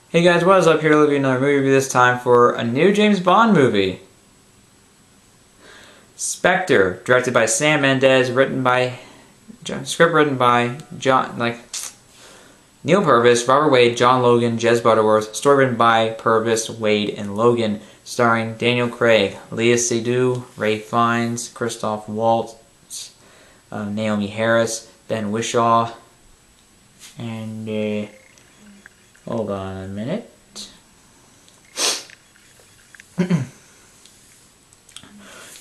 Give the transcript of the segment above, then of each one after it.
Hey guys, what is up? Here to give you another movie review, this time for a new James Bond movie. Spectre, directed by Sam Mendes, script written by Neil Purvis, Robert Wade, John Logan, Jez Butterworth, story written by Purvis, Wade, and Logan, starring Daniel Craig, Léa Seydoux, Ralph Fiennes, Christoph Waltz, Naomi Harris, Ben Whishaw, and hold on a minute.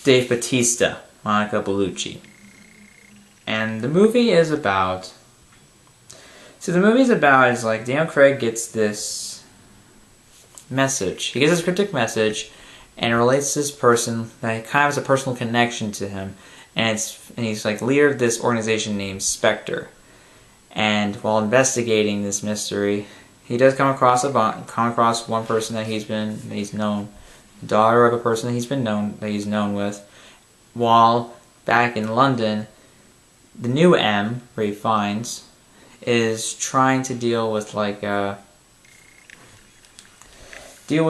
Dave Bautista, Monica Bellucci. And the movie is about... is like Daniel Craig gets this message. He gets this cryptic message, and it relates to this person that kind of has a personal connection to him. And he's like leader of this organization named Spectre. And while investigating this mystery, he does come across one person that he's known, daughter of a person that he's known with. While back in London, the new M, Ralph Fiennes, is trying to deal with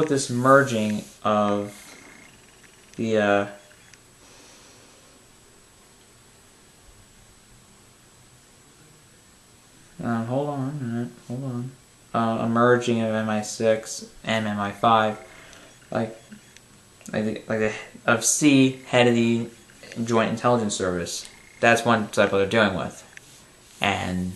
this merging of the hold on a minute, a merging of MI6 and MI5, of C, head of the Joint Intelligence Service. That's one type what they're dealing with. And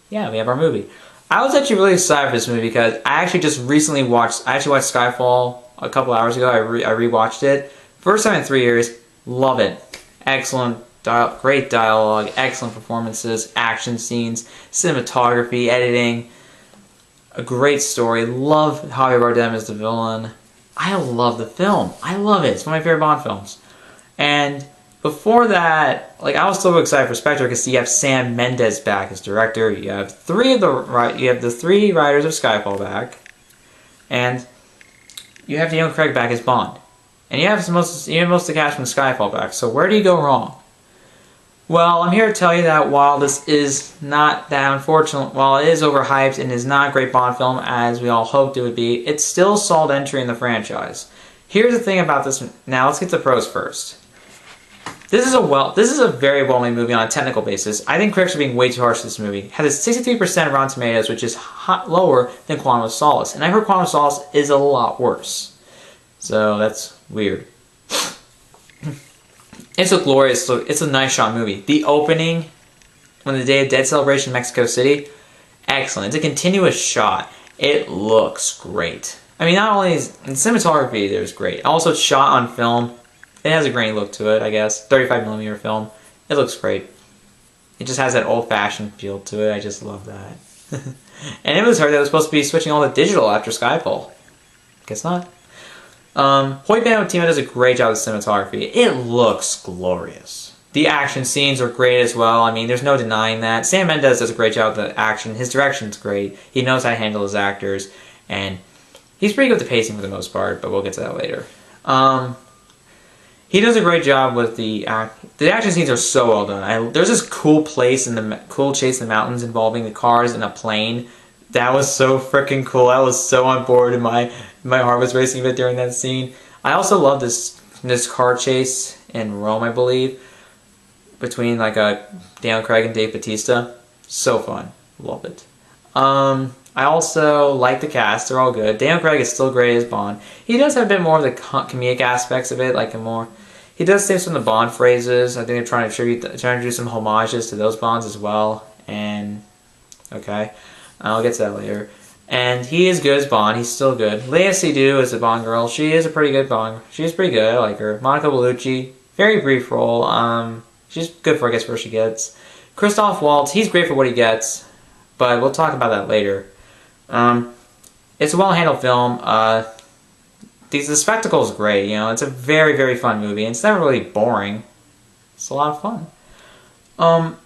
yeah, we have our movie. I was actually really excited for this movie because I actually just recently watched Skyfall a couple hours ago. I rewatched it. First time in 3 years. Love it. Excellent, great dialogue, excellent performances, action scenes, cinematography, editing. A great story. Love Javier Bardem as the villain. I love the film. I love it. It's one of my favorite Bond films. And before that, I was so excited for Spectre because you have Sam Mendes back as director. You have the three writers of Skyfall back, and you have Daniel Craig back as Bond, and you have most of the cast from Skyfall back. So where do you go wrong? Well, I'm here to tell you that while this is not that unfortunate, while it is overhyped and is not a great Bond film as we all hoped it would be, it's still a solid entry in the franchise. Here's the thing about this. Now let's get to the pros first. This is a very well-made movie on a technical basis. I think critics are being way too harsh to this movie. It has a 63% Rotten Tomatoes, which is lower than Quantum of Solace, and I heard Quantum of Solace is a lot worse. So that's weird. It's a nice shot movie. The opening, when the Day of Dead celebration in Mexico City, excellent. It's a continuous shot. It looks great. I mean, not only is the cinematography there's great, also it's shot on film. It has a grainy look to it, I guess. 35mm film. It looks great. It just has that old-fashioned feel to it. I just love that. And it was heard that it was supposed to be switching all to digital after Skyfall. Guess not. Hoyt Van Hoytema does a great job with cinematography. It looks glorious. The action scenes are great as well. I mean, there's no denying that. Sam Mendes does a great job with the action. His direction's great. He knows how to handle his actors. And he's pretty good with the pacing for the most part, but we'll get to that later. He does a great job with the action scenes are so well done. There's this cool chase in the mountains involving the cars and a plane. That was so freaking cool. I was so on board, and my heart was racing a bit during that scene. I also love this car chase in Rome, I believe, between Daniel Craig and Dave Bautista. So fun. Love it. I also like the cast. They're all good. Daniel Craig is still great as Bond. He does have a bit more of the comedic aspects of it, he does say some of the Bond phrases. I think they're trying to do some homages to those Bonds as well. And okay, I'll get to that later. And he is good as Bond. He's still good. Léa Seydoux is a Bond girl. She is a pretty good Bond. She's pretty good. I like her. Monica Bellucci, very brief role. She's good for, I guess, where she gets. Christoph Waltz, he's great for what he gets, but we'll talk about that later. It's a well-handled film. The spectacle is great. It's a very, very fun movie. It's never really boring. It's a lot of fun.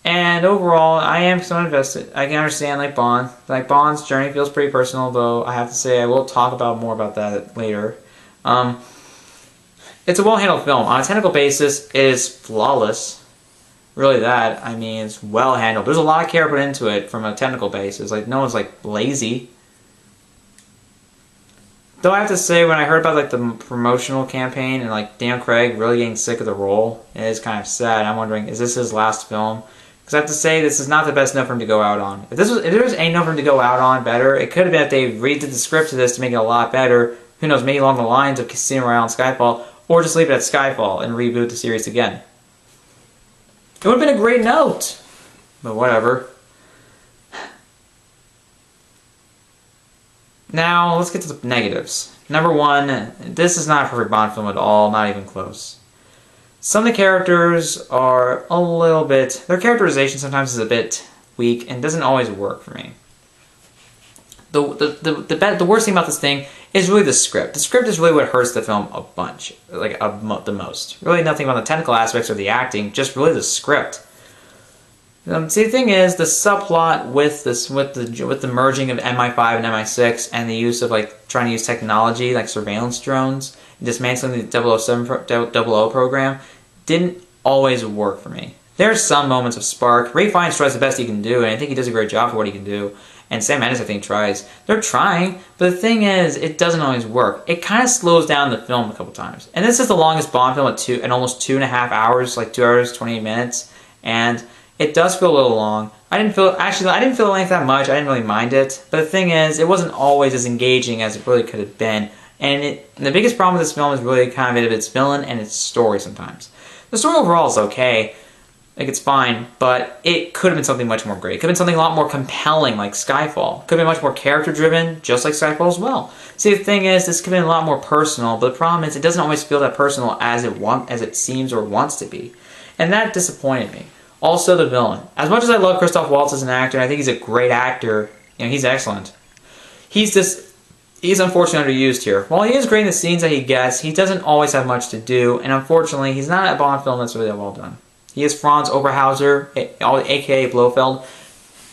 And overall, I am so invested. I can understand Bond. Bond's journey feels pretty personal, though I have to say I will talk more about that later. It's a well-handled film. On a technical basis, it is flawless. Really that. I mean, it's well-handled. There's a lot of care put into it from a technical basis. No one's lazy. Though I have to say, when I heard about like the promotional campaign and like Dan Craig really getting sick of the role, it is kind of sad. I'm wondering, is this his last film? Because I have to say, this is not the best note for him to go out on. If there was a note for him to go out on better, it could have been if they redid the script to this to make it a lot better. Who knows, maybe along the lines of Casino Royale and Skyfall, or just leave it at Skyfall and reboot the series again. It would have been a great note, but whatever. Now, let's get to the negatives. Number one, this is not a perfect Bond film at all, not even close. Some of the characters are a little bit... Their characterization sometimes is a bit weak and doesn't always work for me. The worst thing about this thing is really the script. The script is really what hurts the film a bunch, like the most. Really nothing about the technical aspects or the acting, just really the script. See, the thing is, the subplot with the merging of MI5 and MI6 and the use of like trying to use technology like surveillance drones, dismantling the 00 program, didn't always work for me. There are some moments of spark. Ray Fiennes tries the best he can do, and I think he does a great job for what he can do. And Sam Mendes, I think, tries. They're trying, but the thing is, it doesn't always work. It kind of slows down the film a couple times. And this is the longest Bond film at almost 2.5 hours, like 2 hours, 28 minutes. And it does feel a little long. I didn't feel the length that much. I didn't really mind it. But the thing is, it wasn't always as engaging as it really could have been. And the biggest problem with this film is really kind of its villain and its story sometimes. The story overall is okay. Like, it's fine, but it could have been something much more great. It could have been something a lot more compelling, like Skyfall. It could have been much more character-driven, just like Skyfall as well. See, the thing is, this could have been a lot more personal, but the problem is it doesn't always feel that personal as it seems or wants to be. And that disappointed me. Also, the villain. As much as I love Christoph Waltz as an actor, and I think he's a great actor, you know, he's excellent. He's unfortunately underused here. While he is great in the scenes that he gets, he doesn't always have much to do, and unfortunately, he's not a Bond film that's really that well done. He is Franz Oberhauser, aka Blofeld.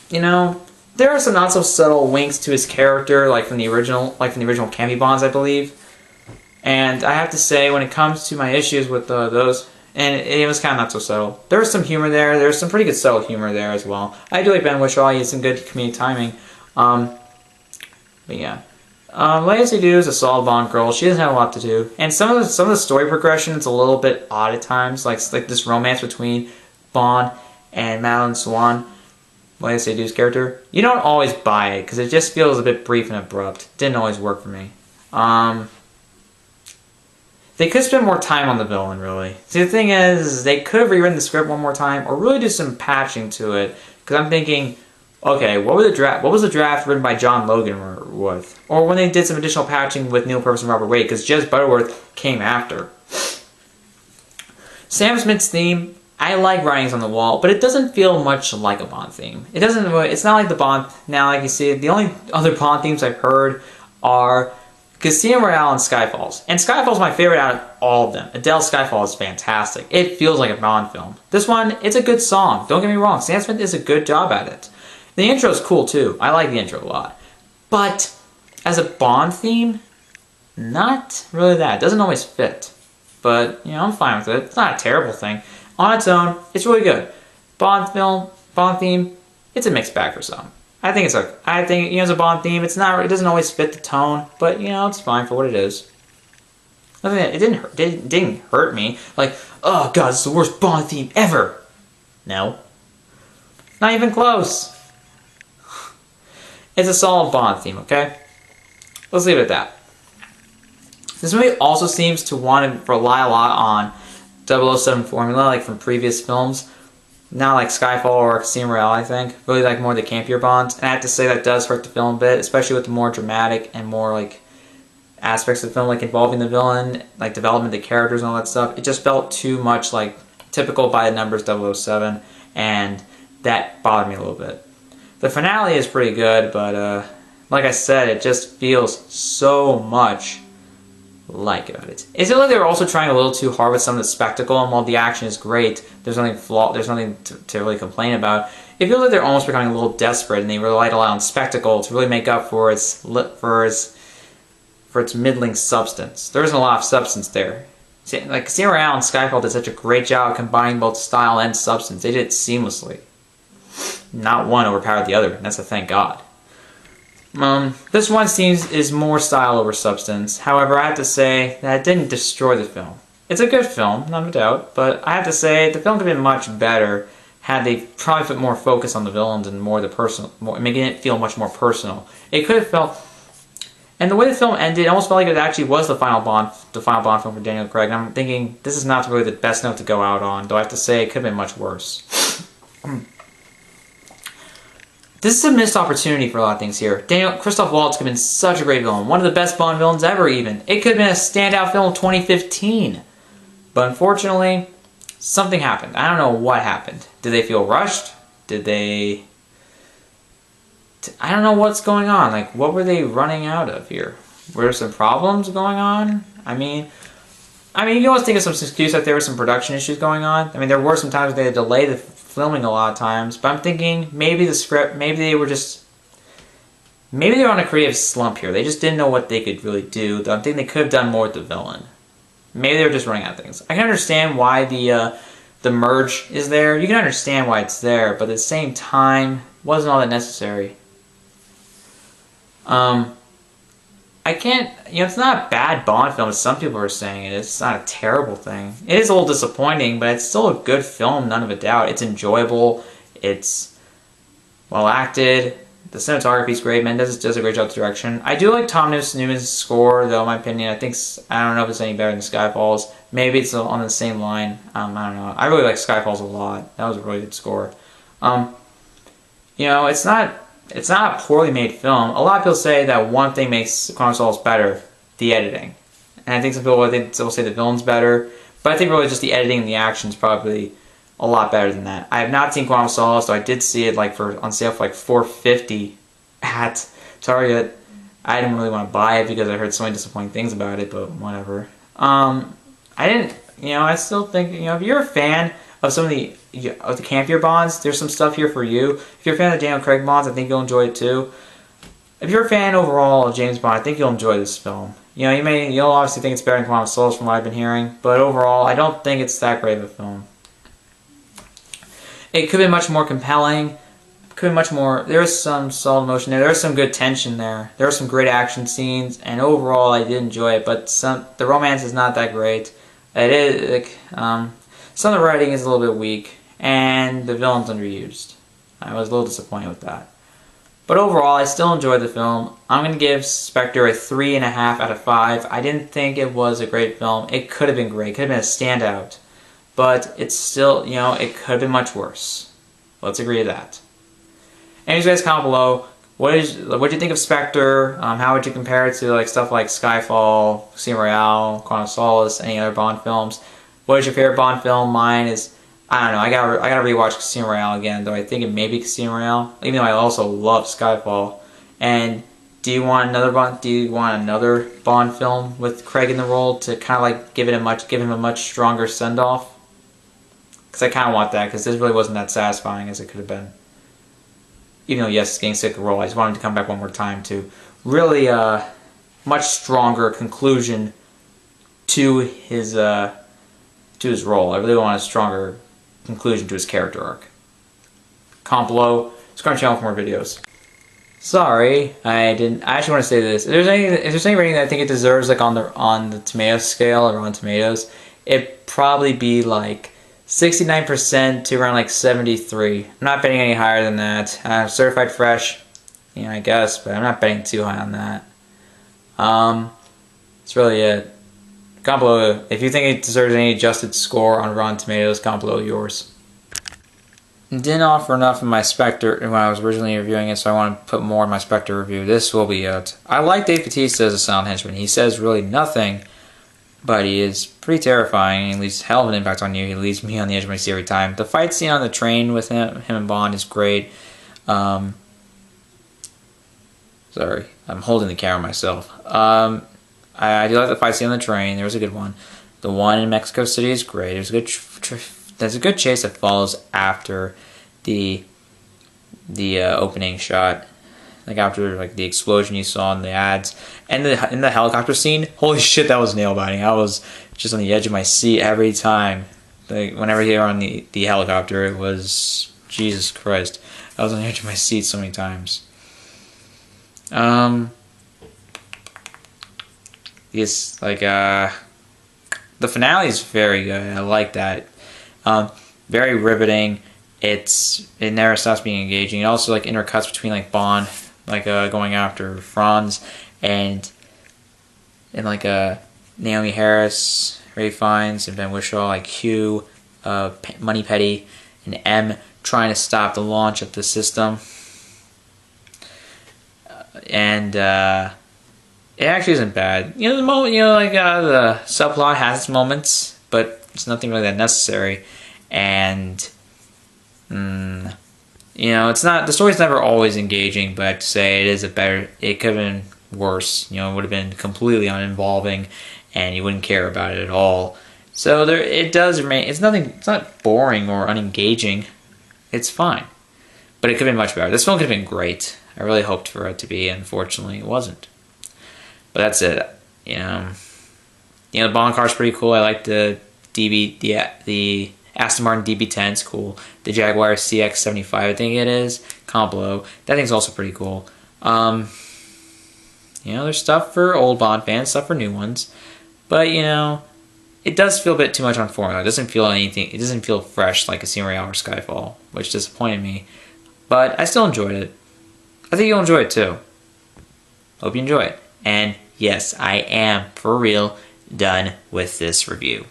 You know, there are some not so subtle winks to his character, like from the original Cammy Bonds, I believe. And I have to say, when it comes to my issues with those, and it was kind of not so subtle. There was some humor there. There's some pretty good subtle humor there as well. I do like Ben Whishaw. He has some good comedic timing. But yeah. Leia Seydoux is a solid Bond girl. She doesn't have a lot to do, and some of the story progression is a little bit odd at times, like this romance between Bond and Madeline Swan, Leia Seydoux' character. You don't always buy it because it just feels a bit brief and abrupt. Didn't always work for me. They could spend more time on the villain, really. See, the thing is, they could have rewritten the script one more time, or really do some patching to it. Because I'm thinking, okay, what was the draft written by John Logan with? Or when they did some additional patching with Neil Purvis and Robert Wade, because Jez Butterworth came after. Sam Smith's theme, I like Writings on the Wall, but it doesn't feel much like a Bond theme. It's not like the Bond, now like you see, the only other Bond themes I've heard are Casino Royale and Skyfalls. And Skyfall's my favorite out of all of them. Adele's Skyfall is fantastic. It feels like a Bond film. This one, it's a good song. Don't get me wrong. Sam Smith does a good job at it. The intro's cool too. I like the intro a lot. But as a Bond theme, not really that. It doesn't always fit. But, you know, I'm fine with it. It's not a terrible thing. On its own, it's really good. Bond film, Bond theme, it's a mixed bag for some. I think, you know, as a Bond theme, it doesn't always fit the tone, but, you know, it's fine for what it is. It didn't hurt me. Like, oh god, it's the worst Bond theme ever. No. Not even close. It's a solid Bond theme, okay? Let's leave it at that. This movie also seems to want to rely a lot on 007 formula, like from previous films. Not like Skyfall or Casino Royale, I think. Really like more of the campier Bonds. And I have to say that does hurt the film a bit, especially with the more dramatic and more like aspects of the film, like involving the villain, like development of the characters and all that stuff. It just felt too much like typical by the numbers 007, and that bothered me a little bit. The finale is pretty good, but like I said, it just feels so much like it. It feels like they were also trying a little too hard with some of the spectacle, and while the action is great, there's nothing to really complain about. It feels like they're almost becoming a little desperate, and they relied a lot on spectacle to really make up for its middling substance. There isn't a lot of substance there. Like Casino Royale and Skyfall did such a great job combining both style and substance. They did it seamlessly. Not one overpowered the other, and that's a thank God. This one seems is more style over substance. However, I have to say that it didn't destroy the film. It's a good film, not a doubt, but I have to say the film could have been much better had they probably put more focus on the villains and more the personal, making it feel much more personal. It could have felt, and the way the film ended, it almost felt like it actually was the final Bond film for Daniel Craig. And I'm thinking this is not really the best note to go out on, though I have to say it could have been much worse. This is a missed opportunity for a lot of things here. Christoph Waltz could have been such a great villain. One of the best Bond villains ever, even. It could have been a standout film of 2015. But unfortunately, something happened. I don't know what happened. Did they feel rushed? Did they... I don't know what's going on. Like, what were they running out of here? Were there some problems going on? I mean, you can always think of some excuse that there were some production issues going on. I mean, there were some times they had to delay the filming a lot of times. But I'm thinking maybe the script, maybe they were on a creative slump here. They just didn't know what they could really do. I'm thinking they could have done more with the villain. Maybe they were just running out of things. I can understand why the merge is there. You can understand why it's there, but at the same time, it wasn't all that necessary. I can't, it's not a bad Bond film as some people are saying it is. It's not a terrible thing. It is a little disappointing, but it's still a good film, none of a doubt. It's enjoyable. It's well acted. The cinematography is great. Mendes does a great job with direction. I do like Tom Newman's score, though, in my opinion. I don't know if it's any better than Skyfall's. Maybe it's on the same line. I don't know. I really like Skyfall's a lot. That was a really good score. It's not a poorly made film. A lot of people say that one thing makes Quantum of Solace better, the editing. And I think some people will say the villain's better, but I think really just the editing and the action is probably a lot better than that. I have not seen Quantum of Solace, so I did see it on sale for $4.50 at Target. I didn't really want to buy it because I heard so many disappointing things about it, but whatever. I still think, if you're a fan of some of the campier Bonds, there's some stuff here for you. If you're a fan of the Daniel Craig Bonds, I think you'll enjoy it too. If you're a fan overall of James Bond, I think you'll enjoy this film. You'll obviously think it's better than Quantum of Solace from what I've been hearing, but overall, I don't think it's that great of a film. It could be much more compelling. Could be much more. There's some solid emotion there. There's some good tension there. There are some great action scenes, and overall, I did enjoy it. But the romance is not that great. It is some of the writing is a little bit weak, and the villain's underused. I was a little disappointed with that. But overall, I still enjoyed the film. I'm going to give Spectre a 3.5 out of 5. I didn't think it was a great film. It could have been great. It could have been a standout. But it's still, it could have been much worse. Let's agree to that. Anyways, guys, comment below. What do you think of Spectre? How would you compare it to stuff like Skyfall, Casino Royale, Quantum of Solace, any other Bond films? What is your favorite Bond film? Mine is, I don't know. I gotta rewatch Casino Royale again, though I think it may be Casino Royale. Even though I also love Skyfall. And do you want another Bond film with Craig in the role to kind of give him a much stronger send off? Because I kind of want that, because this really wasn't that satisfying as it could have been. Even though, yes, it's getting sick of the role, I just wanted to come back one more time to really much stronger conclusion to his role. I really want a stronger conclusion to his character arc. Comment below, subscribe to the channel for more videos. Sorry, I actually want to say this. If there's any rating that I think it deserves, on the tomato scale or on Tomatoes, it'd probably be 69% to around 73. I'm not betting any higher than that. Certified fresh, I guess, but I'm not betting too high on that. That's really it. Comment below if you think it deserves any adjusted score on Rotten Tomatoes. Comment below yours. Didn't offer enough in my Spectre when I was originally reviewing it, so I want to put more in my Spectre review. This will be it. I like Dave Bautista as a silent henchman. He says really nothing, but he is pretty terrifying. He leaves hell of an impact on you. He leaves me on the edge of my seat every time. The fight scene on the train with him and Bond is great. Sorry, I'm holding the camera myself. I do like the fight scene on the train. There was a good one. The one in Mexico City is great. There's a good there's a good chase that follows after the opening shot. After the explosion you saw in the ads. And in the helicopter scene, holy shit, that was nail biting. I was just on the edge of my seat every time. Whenever they were on the helicopter, it was Jesus Christ. I was on the edge of my seat so many times. It's like the finale is very good. I like that. Very riveting. It never stops being engaging. It also like intercuts between like Bond, like going after Franz, and like Naomi Harris, Ray Fiennes, and Ben Whishaw, like Q, Moneypenny, and M trying to stop the launch of the system. And it actually isn't bad. You know, the moment, the subplot has its moments, but it's nothing really that necessary. And it's not, the story's never always engaging, but I have to say it could have been worse. It would have been completely uninvolving, and you wouldn't care about it at all. So it does remain. It's not boring or unengaging. It's fine, but it could have been much better. This film could have been great. I really hoped for it to be. Unfortunately, it wasn't. But that's it. The Bond car's pretty cool. I like the Aston Martin DB10. It's cool. The Jaguar CX-75, I think it is. Complo. That thing's also pretty cool. There's stuff for old Bond fans, stuff for new ones. But, it does feel a bit too much on formula. It doesn't feel fresh like Casino Royale or Skyfall, which disappointed me. But I still enjoyed it. I think you'll enjoy it too. Hope you enjoy it. And yes, I am, for real, done with this review.